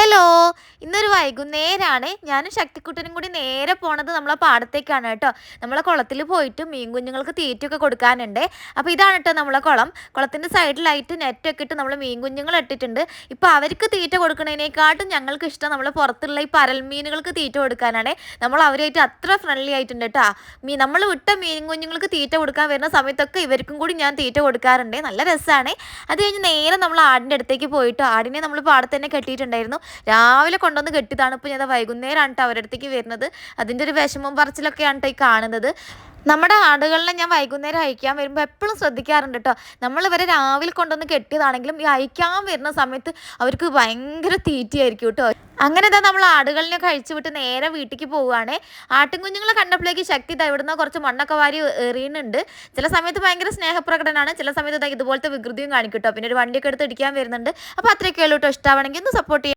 Hello, ഇന്നൊരു വൈകുന്നേരമാണ്. ഞാനും ശക്തിക്കുട്ടനും കൂടി നേരെ പോണത് നമ്മളെ പാടത്തേക്കാണ് കേട്ടോ. നമ്മളെ കുളത്തിൽ പോയിട്ട് മീൻ കുഞ്ഞുങ്ങൾക്ക് തീറ്റയൊക്കെ കൊടുക്കാനുണ്ട്. അപ്പോൾ ഇതാണ് കേട്ടോ നമ്മളെ കുളം. കുളത്തിൻ്റെ സൈഡിലായിട്ട് നെറ്റൊക്കെ ഇട്ട് നമ്മൾ മീൻ കുഞ്ഞുങ്ങൾ ഇട്ടിട്ടുണ്ട്. ഇപ്പോൾ അവർക്ക് തീറ്റ കൊടുക്കുന്നതിനേക്കാട്ടും ഞങ്ങൾക്ക് ഇഷ്ടം നമ്മൾ പുറത്തുള്ള ഈ പരൽ മീനുകൾക്ക് തീറ്റ കൊടുക്കാനാണ്. നമ്മൾ അവരായിട്ട് അത്ര ഫ്രണ്ട്ലി ആയിട്ടുണ്ട് കേട്ടോ. നമ്മൾ വിട്ട മീൻ കുഞ്ഞുങ്ങൾക്ക് തീറ്റ കൊടുക്കാൻ വരുന്ന സമയത്തൊക്കെ ഇവർക്കും കൂടി ഞാൻ തീറ്റ കൊടുക്കാറുണ്ട്. നല്ല രസമാണ്. അത് കഴിഞ്ഞ് നേരെ നമ്മൾ ആടിൻ്റെ അടുത്തേക്ക് പോയിട്ട് ആടിനെ നമ്മൾ പാടത്ത് തന്നെ കെട്ടിയിട്ടുണ്ടായിരുന്നു. രാവിലെ കൊണ്ടുവന്ന് കെട്ടിയതാണ്. ഇപ്പോൾ ഞാൻ വൈകുന്നേരമാണ് കേട്ടോ അവരുടെ അടുത്തേക്ക് വരുന്നത്. അതിൻ്റെ ഒരു വിഷമം പറച്ചിലൊക്കെയാണ് കേട്ടോ ഈ കാണുന്നത്. നമ്മുടെ ആടുകളിനെ ഞാൻ വൈകുന്നേരം അയക്കാൻ വരുമ്പോൾ എപ്പോഴും ശ്രദ്ധിക്കാറുണ്ട് കേട്ടോ. നമ്മളിവരെ രാവിലെ കൊണ്ടുവന്ന് കെട്ടിയതാണെങ്കിലും ഈ അയക്കാൻ വരുന്ന സമയത്ത് അവർക്ക് ഭയങ്കര തീറ്റയായിരിക്കും കേട്ടോ. അങ്ങനെ ഇതാ നമ്മൾ ആടുകളിനെ കഴിച്ചു വിട്ട് നേരെ വീട്ടിലേക്ക് പോവുകയാണ്. ആട്ടിൻകുഞ്ഞുങ്ങളെ കണ്ടപ്പോഴേക്ക് ശക്തി ഇവിടുന്ന് കുറച്ച് മണ്ണൊക്കെ വാരി എറിയുന്നുണ്ട്. ചില സമയത്ത് ഭയങ്കര സ്നേഹപ്രകടനമാണ്, ചില സമയത്ത് ഇതുപോലത്തെ വികൃതിയും കാണിക്കും കേട്ടോ. പിന്നെ ഒരു വണ്ടിയൊക്കെ എടുത്ത് ഇടിക്കാൻ വരുന്നുണ്ട്. അപ്പോൾ അത്രയൊക്കെ ഉള്ളൂ കേട്ടോ. ഇഷ്ടമാണെങ്കിൽ ഒന്ന് സപ്പോർട്ട് ചെയ്യാം.